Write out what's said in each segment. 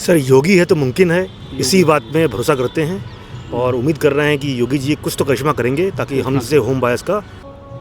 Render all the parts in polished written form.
Sir योगी है तो मुमकिन है, इसी बात में भरोसा करते हैं और उम्मीद कर रहे हैं कि योगी जी कुछ तो करिश्मा करेंगे ताकि हमसे होम बायर्स का।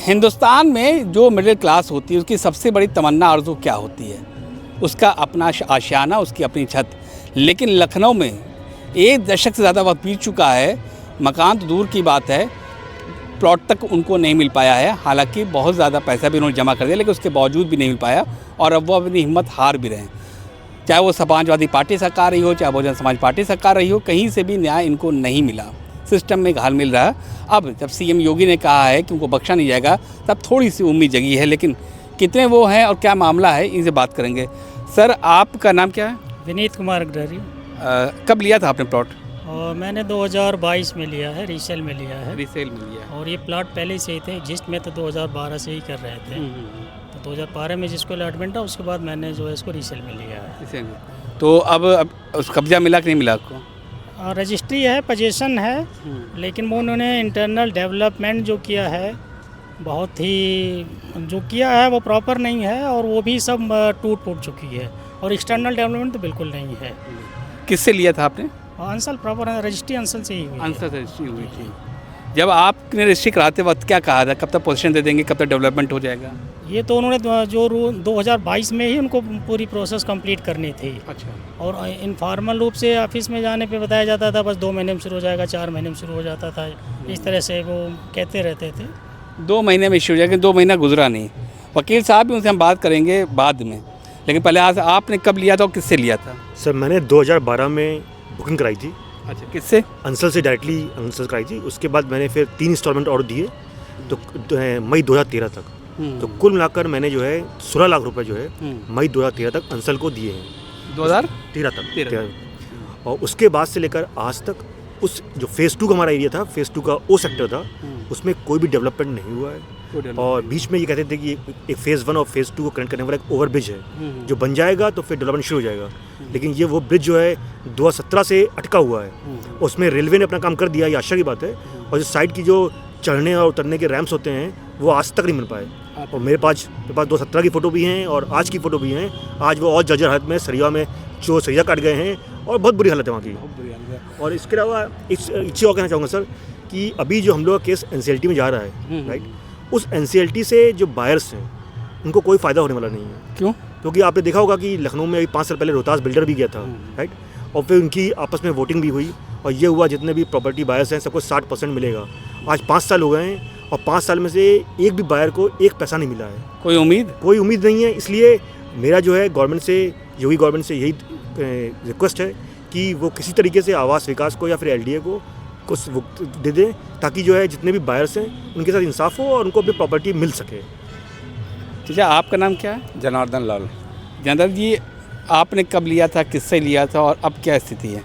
हिंदुस्तान में जो मिडिल क्लास होती है उसकी सबसे बड़ी तमन्ना आरज़ू क्या होती है? उसका अपना आशियाना, उसकी अपनी छत। लेकिन लखनऊ में 1 दशक से ज़्यादा वक्त बीत चुका है, मकान तो दूर की बात है, प्लॉट तक उनको नहीं मिल पाया है। हालांकि बहुत ज़्यादा पैसा भी उन्होंने जमा कर दिया, लेकिन उसके बावजूद भी नहीं मिल पाया और अब वो अपनी हिम्मत हार भी रहे हैं। चाहे वो समाजवादी पार्टी सरकार रही हो, चाहे बहुजन समाज पार्टी सरकार रही हो, कहीं से भी न्याय इनको नहीं मिला। सिस्टम में घाल मिल रहा है। अब जब सीएम योगी ने कहा है कि उनको बख्शा नहीं जाएगा, तब थोड़ी सी उम्मीद जगी है। लेकिन कितने वो हैं और क्या मामला है, इनसे बात करेंगे। सर, आपका नाम क्या है? विनीत कुमार अग्रवाल। कब लिया था आपने प्लॉट? और मैंने 2022 में लिया है, रीसेल में लिया है। रीसेल में लिया। और ये प्लॉट पहले से ही थे, एग्जिस्ट में तो 2012 से ही कर रहे थे। तो 2012 में जिसको अलॉटमेंट था, उसके बाद मैंने जो है इसको रीसेल में लिया है। रीसेल में। तो अब उस कब्जा मिला कि नहीं मिला आपको? रजिस्ट्री है, पोजीशन है, लेकिन वो उन्होंने इंटरनल डेवलपमेंट जो किया है, बहुत ही जो किया है वो प्रॉपर नहीं है और वो भी सब टूट फूट चुकी है। और एक्सटर्नल डेवलपमेंट तो बिल्कुल नहीं है। किससे लिया था आपने? अंसल प्रॉपर रजिस्ट्री अंसल से ही हुई है। अंसल से रजिस्ट्री हुई थी। जब आपने रजिस्ट्री कराते वक्त क्या कहा था, कब तक पोजीशन दे देंगे, कब तक डेवलपमेंट हो जाएगा? ये तो उन्होंने जो 2022 में ही उनको पूरी प्रोसेस कंप्लीट करनी थी। अच्छा। और इनफॉर्मल रूप से ऑफिस में जाने पे बताया जाता था बस 2 महीने में शुरू हो जाएगा, 4 महीने में शुरू हो जाता था। इस तरह से वो कहते रहते थे। 2 महीने में शुरू हो जाएगा, 2 महीना गुजरा नहीं। वकील साहब भी उनसे हम बात करेंगे बाद में, लेकिन पहले आज आपने कब लिया था और किससे लिया था? सर मैंने 2012 में बुकिंग कराई थी। अच्छा, किससे? अंसल से डायरेक्टली अंसल से कराई थी। उसके बाद मैंने फिर 3 इंस्टॉलमेंट और दिए तो मई 2013 तक। तो कुल मिलाकर मैंने जो है 16 लाख रुपए जो है मई 2013 तक अंसल को दिए हैं। 2013 तक। और उसके बाद से लेकर आज तक उस जो फेज़ 2 का हमारा एरिया था, फेज़ 2 का ओ सेक्टर था, उसमें कोई भी डेवलपमेंट नहीं हुआ है। और बीच में ये कहते थे कि एक फेज़ 1 और फेज़ 2 को कनेक्ट करने वाला एक ओवर ब्रिज है जो बन जाएगा तो फिर डेवलपमेंट शुरू हो जाएगा। लेकिन ये वो ब्रिज जो है 2017 से अटका हुआ है। उसमें रेलवे ने अपना काम कर दिया, ये आश्चर्य की बात है। और जो साइड की जो चढ़ने और उतरने के रैम्प्स होते हैं वो आज तक नहीं मिल पाए। और मेरे पास 2017 की फ़ोटो भी हैं और आज की फ़ोटो भी हैं। आज वो और जर्जर हालत में सरिया में जो सरिया काट गए हैं और बहुत बुरी हालत है वहाँ की। और इसके अलावा एक चीज़ और कहना चाहूँगा सर कि अभी जो हम लोग का केस NCLT में जा रहा है, राइट, उस NCLT से जो बायर्स हैं उनको कोई फ़ायदा होने वाला नहीं है। क्यों? क्योंकि आपने देखा होगा कि लखनऊ में 5 साल पहले रोहतास बिल्डर भी गया था, राइट, और फिर उनकी आपस में वोटिंग भी हुई और ये हुआ जितने भी प्रॉपर्टी बायर्स हैं सबको 60% मिलेगा। आज 5 साल हो गए हैं और 5 साल में से एक भी बायर को 1 पैसा नहीं मिला है। कोई उम्मीद नहीं है। इसलिए मेरा जो है गवर्नमेंट से, योगी गवर्नमेंट से यही रिक्वेस्ट है कि वो किसी तरीके से आवास विकास को या फिर LDA को कुछ दे दें ताकि जो है जितने भी बायर्स हैं उनके साथ इंसाफ हो और उनको अपनी प्रॉपर्टी मिल सके। ठीक है, आपका नाम क्या है? जनार्दन लाल। जनार्दन जी, आपने कब लिया था, किससे लिया था और अब क्या स्थिति है?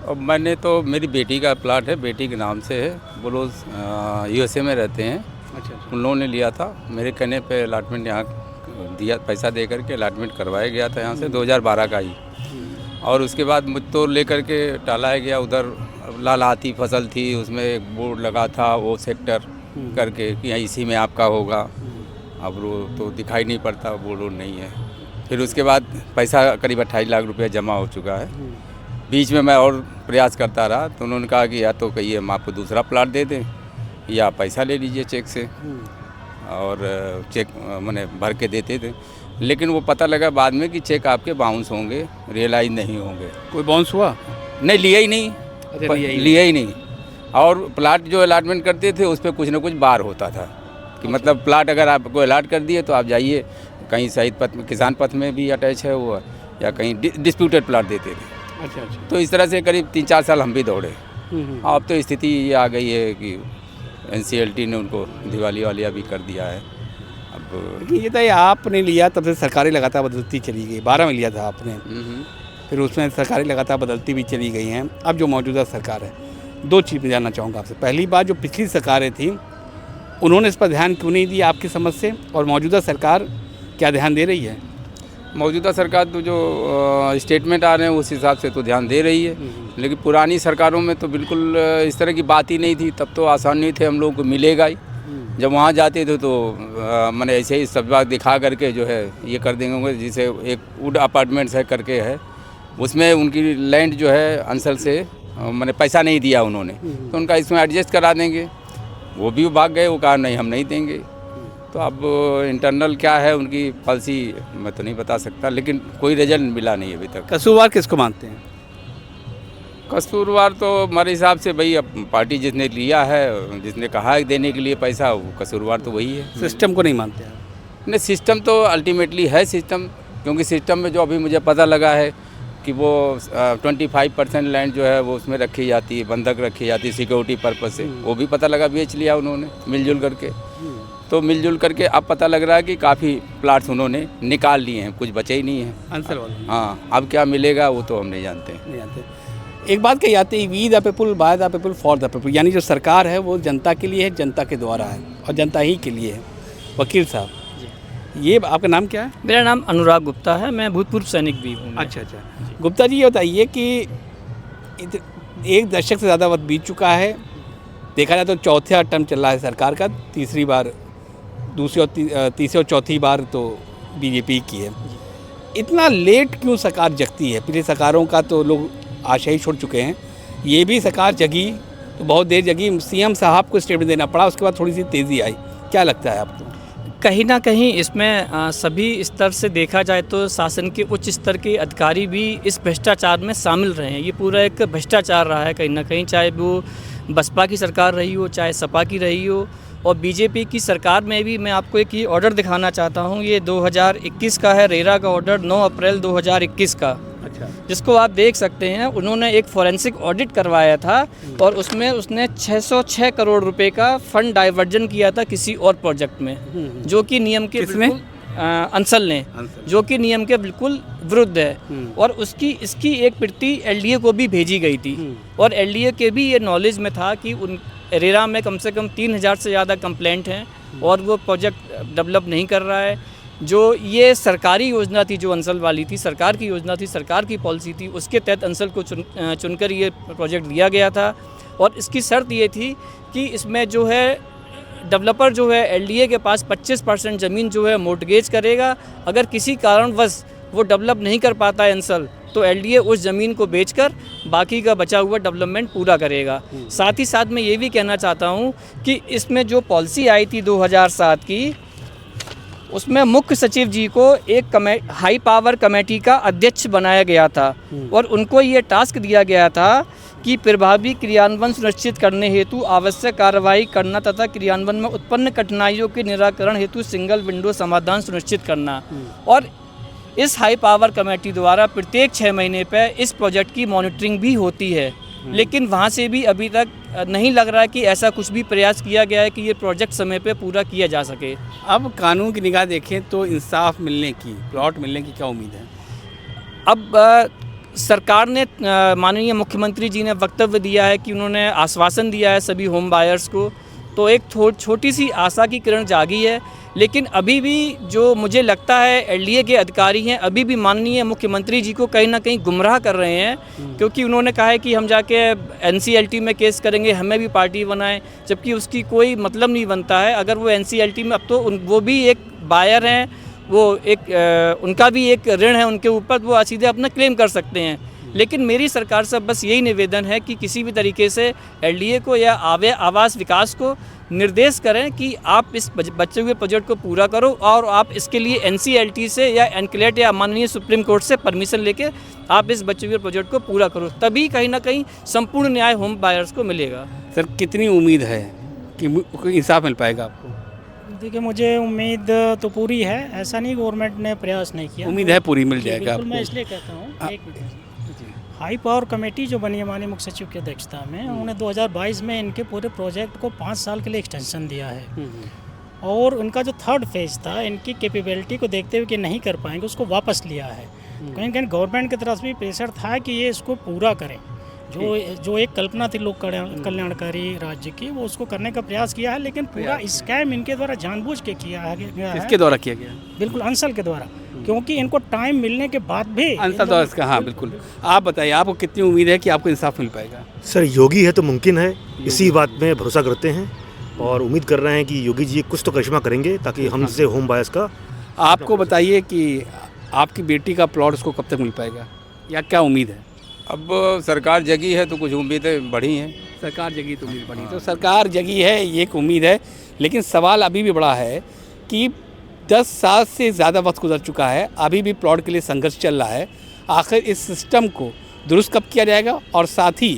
अब मैंने तो, मेरी बेटी का प्लाट है, बेटी के नाम से है। वो लोग USA में रहते हैं। अच्छा। उन लोगों ने लिया था, मेरे कहने पे अलॉटमेंट यहाँ दिया, पैसा दे करके अलॉटमेंट करवाया गया था यहाँ से 2012 का ही। और उसके बाद मुझ तो लेकर के टालाया गया। उधर लालाती फसल थी, उसमें एक बोर्ड लगा था वो सेक्टर करके कि यहाँ इसी में आपका होगा। अब वो तो दिखाई नहीं पड़ता, बोर्ड नहीं है। फिर उसके बाद पैसा करीब 28 लाख रुपया जमा हो चुका है। बीच में मैं और प्रयास करता रहा तो उन्होंने कहा कि या तो कहिए हम आपको दूसरा प्लाट दे दें या पैसा ले लीजिए चेक से। और चेक मैंने भर के देते थे, लेकिन वो पता लगा बाद में कि चेक आपके बाउंस होंगे, रियलाइज नहीं होंगे। कोई बाउंस हुआ? नहीं, लिया ही नहीं। अच्छा, लिया ही नहीं। और प्लाट जो अलॉटमेंट करते थे उस पर कुछ ना कुछ बार होता था कि मतलब प्लाट अगर आपको अलॉट कर दिए तो आप जाइए, कहीं शहीद पथ में, किसान पथ में भी अटैच है वो, या कहीं डिस्प्यूटेड प्लाट देते थे। अच्छा। तो इस तरह से करीब 3-4 साल हम भी दौड़े। अब तो स्थिति ये आ गई है कि NCLT ने उनको दिवालिया भी कर दिया है। अब ये तो आपने लिया तब से सरकारी लगातार बदलती चली गई। 12 में लिया था आपने, फिर उसमें सरकारी लगातार बदलती भी चली गई हैं। अब जो मौजूदा सरकार है, 2 चीज़ में जानना चाहूँगा आपसे। पहली बात, जो पिछली सरकारें थी उन्होंने इस पर ध्यान क्यों नहीं दिया आपकी समझ से, और मौजूदा सरकार क्या ध्यान दे रही है? मौजूदा सरकार तो जो स्टेटमेंट आ रहे हैं उस हिसाब से तो ध्यान दे रही है, लेकिन पुरानी सरकारों में तो बिल्कुल इस तरह की बात ही नहीं थी। तब तो आसान नहीं थे, हम लोग को मिलेगा ही। जब वहाँ जाते थे तो मैंने ऐसे ही सब बात दिखा करके जो है ये कर देंगे। जैसे एक वुड अपार्टमेंट्स है करके है, उसमें उनकी लैंड जो है अंसल से मैंने पैसा नहीं दिया उन्होंने, तो उनका इसमें एडजस्ट करा देंगे। वो भी भाग गए, वो कहा नहीं हम नहीं देंगे। तो अब इंटरनल क्या है उनकी पॉलिसी मैं तो नहीं बता सकता, लेकिन कोई रिजल्ट मिला नहीं अभी तक। कसूरवार किसको मानते हैं? कसूरवार तो हमारे हिसाब से भाई अब पार्टी जिसने लिया है, जिसने कहा है देने के लिए पैसा, वो कसूरवार तो वही है। सिस्टम को नहीं मानते हैं? नहीं, सिस्टम तो अल्टीमेटली है सिस्टम, क्योंकि सिस्टम में जो अभी मुझे पता लगा है कि वो 25% लैंड जो है वो उसमें रखी जाती है, बंधक रखी जाती है सिक्योरिटी पर्पस से। वो भी पता लगा बेच लिया उन्होंने मिलजुल करके। तो मिलजुल करके अब पता लग रहा है कि काफ़ी प्लाट्स उन्होंने निकाल लिए हैं, कुछ बचे ही नहीं हैं आंसर वाले हाँ, अब क्या मिलेगा वो तो हम नहीं जानते। नहीं जानते। एक बात कही जाती है, we the people by the people for the people, यानी जो सरकार है वो जनता के लिए है, जनता के द्वारा है और जनता ही के लिए है। वकील साहब, ये आपका नाम क्या है? मेरा नाम अनुराग गुप्ता है, मैं भूतपूर्व सैनिक भी हूँ। अच्छा, गुप्ता जी ये बताइए कि एक दशक से ज़्यादा वक्त बीत चुका है, देखा जाए तो चौथा टर्म चल रहा है सरकार का, तीसरी और चौथी बार तो बीजेपी की है। इतना लेट क्यों सरकार जगती है? पिछली सरकारों का तो लोग आशा ही छोड़ चुके हैं, ये भी सरकार जगी तो बहुत देर जगी, सीएम साहब को स्टेटमेंट देना पड़ा, उसके बाद थोड़ी सी तेज़ी आई। क्या लगता है आपको? कहीं ना कहीं इसमें सभी स्तर से देखा जाए तो शासन के उच्च स्तर के अधिकारी भी इस भ्रष्टाचार में शामिल रहे हैं। ये पूरा एक भ्रष्टाचार रहा है कहीं ना कहीं, चाहे वो बसपा की सरकार रही हो, चाहे सपा की रही हो, और बीजेपी की सरकार में भी। मैं आपको एक ये ऑर्डर दिखाना चाहता हूँ, ये 2021 का है, रेरा का ऑर्डर 9 अप्रैल 2021 का। अच्छा, जिसको आप देख सकते हैं, उन्होंने एक फॉरेंसिक ऑडिट करवाया था और उसमें उसने 606 करोड़ रुपए का फंड डाइवर्जन किया था किसी और प्रोजेक्ट में, जो कि नियम के किसमें? अंसल ने, जो कि नियम के बिल्कुल विरुद्ध है। और इसकी एक प्रति एलडीए को भी भेजी गई थी और एलडीए के भी ये नॉलेज में था कि उन रेरा में कम से कम 3000 से ज़्यादा कंप्लेंट हैं और वो प्रोजेक्ट डेवलप नहीं कर रहा है। जो ये सरकारी योजना थी, जो अंसल वाली थी, सरकार की योजना थी, सरकार की पॉलिसी थी, उसके तहत अंसल को चुनकर ये प्रोजेक्ट दिया गया था। और इसकी शर्त ये थी कि इसमें जो है डेवलपर जो है एलडीए के पास 25% ज़मीन जो है मोर्टगेज करेगा। अगर किसी कारणवश वो डेवलप नहीं कर पाता है अंसल, तो एलडीए उस ज़मीन को बेचकर बाकी का बचा हुआ डेवलपमेंट पूरा करेगा। साथ ही साथ मैं ये भी कहना चाहता हूँ कि इसमें जो पॉलिसी आई थी 2007 की, उसमें मुख्य सचिव जी को एक हाई पावर कमेटी का अध्यक्ष बनाया गया था और उनको ये टास्क दिया गया था कि प्रभावी क्रियान्वयन सुनिश्चित करने हेतु आवश्यक कार्रवाई करना तथा क्रियान्वयन में उत्पन्न कठिनाइयों के निराकरण हेतु सिंगल विंडो समाधान सुनिश्चित करना। और इस हाई पावर कमेटी द्वारा प्रत्येक 6 महीने पर इस प्रोजेक्ट की मॉनिटरिंग भी होती है, लेकिन वहाँ से भी अभी तक नहीं लग रहा है कि ऐसा कुछ भी प्रयास किया गया है कि ये प्रोजेक्ट समय पे पूरा किया जा सके। अब कानून की निगाह देखें तो इंसाफ मिलने की, प्लॉट मिलने की क्या उम्मीद है? अब सरकार ने, माननीय मुख्यमंत्री जी ने वक्तव्य दिया है कि उन्होंने आश्वासन दिया है सभी होम बायर्स को, तो एक छोटी सी आशा की किरण जागी है। लेकिन अभी भी जो मुझे लगता है एलडीए के अधिकारी हैं, अभी भी माननीय मुख्यमंत्री जी को कहीं ना कहीं गुमराह कर रहे हैं, क्योंकि उन्होंने कहा है कि हम जाके एनसीएलटी में केस करेंगे, हमें भी पार्टी बनाएं, जबकि उसकी कोई मतलब नहीं बनता है। अगर वो एनसीएलटी में, अब तो वो भी एक बायर हैं, वो एक उनका भी एक ऋण है उनके ऊपर, वो सीधे अपना क्लेम कर सकते हैं। लेकिन मेरी सरकार से बस यही निवेदन है कि किसी भी तरीके से एलडीए को या आवास विकास को निर्देश करें कि आप इस बचे हुए प्रोजेक्ट को पूरा करो और आप इसके लिए एनसीएलटी से या एनक्लेट या माननीय सुप्रीम कोर्ट से परमिशन लेके आप इस बचे हुए प्रोजेक्ट को पूरा करो, तभी कहीं ना कहीं संपूर्ण न्याय होम बायर्स को मिलेगा। सर, कितनी उम्मीद है कि इंसाफ मिल पाएगा आपको? देखिए, मुझे उम्मीद तो पूरी है, ऐसा नहीं गवर्नमेंट ने प्रयास नहीं किया, उम्मीद है पूरी मिल जाएगा बिल्कुल। मैं आपको। इसलिए कहता हूँ, एक मिनट, हाई पावर कमेटी जो बनी है माननीय मुख्य सचिव की अध्यक्षता में, उन्होंने 2022 में इनके पूरे प्रोजेक्ट को 5 साल के लिए एक्सटेंशन दिया है और उनका जो 3rd फेज था, इनकी कैपेबिलिटी को देखते हुए कि नहीं कर पाएंगे, उसको वापस लिया है। कहीं कहीं गवर्नमेंट की तरफ से भी प्रेशर था कि ये इसको पूरा करें। जो एक कल्पना थी लोक कल्याणकारी राज्य की, वो उसको करने का प्रयास किया है, लेकिन पूरा स्कैम इनके द्वारा जानबूझ के किया गया है। किसके द्वारा किया गया? बिल्कुल अंसल के द्वारा, क्योंकि इनको टाइम मिलने के बाद भी अंसल द्वारा इसका, हाँ बिल्कुल। आप बताइए, आपको कितनी उम्मीद है कि आपको इंसाफ मिल पाएगा? सर, योगी है तो मुमकिन है, इसी बात में भरोसा करते हैं और उम्मीद कर रहे हैं कि योगी जी कुछ तो करिश्मा करेंगे ताकि हमसे होम बायर्स का। आपको बताइए कि आपकी बेटी का प्लॉट उसको कब तक मिल पाएगा? या क्या उम्मीद है? अब सरकार जगी है तो कुछ उम्मीदें बढ़ी हैं। सरकार जगी तो उम्मीद बड़ी, तो सरकार जगी है ये एक उम्मीद है, लेकिन सवाल अभी भी बड़ा है कि 10 साल से ज़्यादा वक्त गुजर चुका है, अभी भी प्लॉट के लिए संघर्ष चल रहा है। आखिर इस सिस्टम को दुरुस्त कब किया जाएगा, और साथ ही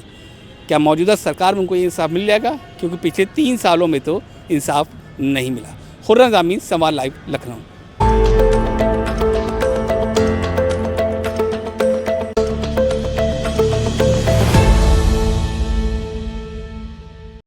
क्या मौजूदा सरकार में उनको ये इंसाफ मिल जाएगा, क्योंकि पिछले 3 सालों में तो इंसाफ नहीं मिला। खुर्रम ज़ामी, संवाद लाइव, लखनऊ।